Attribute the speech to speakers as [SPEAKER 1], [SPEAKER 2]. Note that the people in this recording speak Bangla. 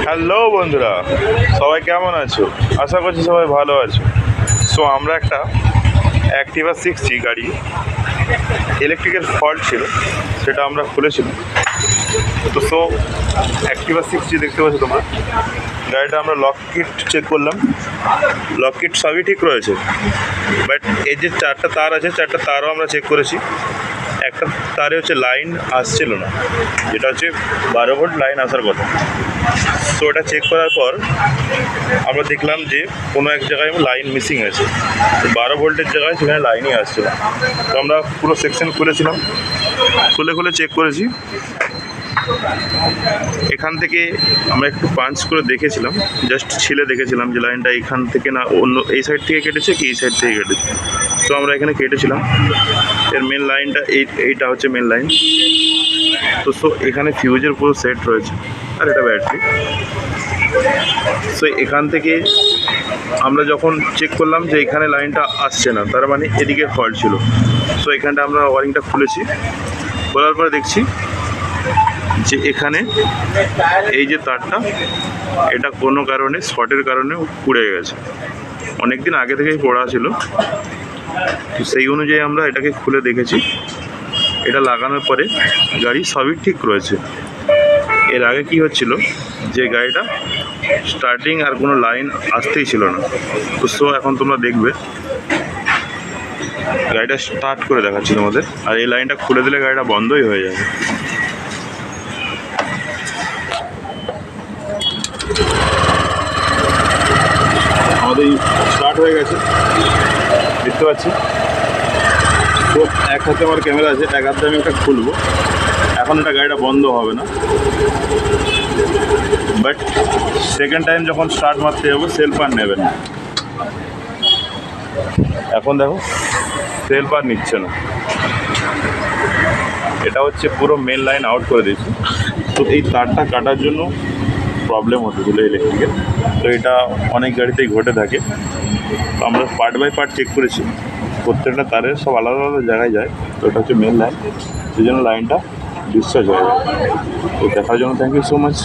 [SPEAKER 1] হ্যালো বন্ধুরা, সবাই কেমন আছো? আশা করছি সবাই ভালো আছো। সো আমরা একটা অ্যাক্টিভা 6G গাড়ি ইলেকট্রিকের ফল্ট ছিল, সেটা আমরা খুলেছিলাম। তো অ্যাক্টিভা 6G দেখতে পাচ্ছ তোমরা, গাড়িটা আমরা লক কিট চেক করলাম, লক কিট সবই ঠিক রয়েছে। বাট এই যে চারটা তার আছে, চারটা তারও আমরা চেক করেছি। একটা তারে হচ্ছে লাইন আসছিল না, যেটা হচ্ছে 12 ভোল্ট লাইন আসার কথা। তো ওটা চেক করার পর আমরা দেখলাম যে কোনো এক জায়গায় লাইন মিসিং আছে, 12 ভোল্টের জায়গায় সেখানে লাইনই আসছে না। তো আমরা পুরো সেকশন খুলেছিলাম, খুলে চেক করেছি। এখান থেকে আমরা একটু পাঞ্চ করে দেখেছিলাম, জাস্ট ছিলে দেখেছিলাম যে লাইনটা এখান থেকে না অন্য এই সাইড থেকে কেটেছে কি এই সাইড থেকে কেটেছে। তো আমরা এখানে কেটেছিলাম, এর মেন লাইনটা এইটা হচ্ছে মেন লাইন। তো এখানে ফিউজের পুরো সেট রয়েছে, আর এটা ব্যাটারি। সো এখান থেকে আমরা যখন চেক করলাম যে এখানে লাইনটা আসছে না, তার মানে এদিকে ফল্ট ছিল। সো এখানটা আমরা ওয়ারিংটা খুলেছি, খোলার পরে দেখছি যে এখানে এই যে তারটা, এটা কোনো কারণে শর্টের কারণে পুড়ে গেছে। অনেক দিন আগে থেকেই পড়া ছিল, তো সেই অনুযায়ী আমরা এটাকে খুলে দেখেছি। এটা লাগানোর পরে গাড়ি সবই ঠিক রয়েছে। এর আগে কি হচ্ছিল যে গাড়িটা স্টার্টিং আর কোনো লাইন আসতেই ছিল না। তো এখন তোমরা দেখবে গাড়িটা স্টার্ট করে দেখাচ্ছি তোমাদের, আর এই লাইনটা খুলে দিলে গাড়িটা বন্ধই হয়ে যাবে। আমাদের স্টার্ট হয়ে গেছে, দেখতে পাচ্ছি। তো এক হাতে আমার ক্যামেরা আছে, এক হাতে আমি এটা খুলবো। এখন এটা গাড়িটা বন্ধ হবে না, বাট সেকেন্ড টাইম যখন স্টার্ট মারতে যাবো সেলফ আর নেবে না। এখন দেখো সেলফ আর নিচ্ছে না, এটা হচ্ছে পুরো মেন লাইন আউট করে দিয়েছি। তো এই তারটা কাটার জন্য প্রবলেম হতেছিল ইলেকট্রিকের। তো এটা অনেক গাড়িতেই ঘটে থাকে। তো আমরা পার্ট বাই পার্ট চেক করেছি, প্রত্যেকটা তারের সব আলাদা আলাদা জায়গায় যায়। তো এটা হচ্ছে মেন লাইন, সেই জন্য লাইনটা ডিসচার্জ হয়ে যায়। তো দেখার জন্য থ্যাংক ইউ সো মাচ।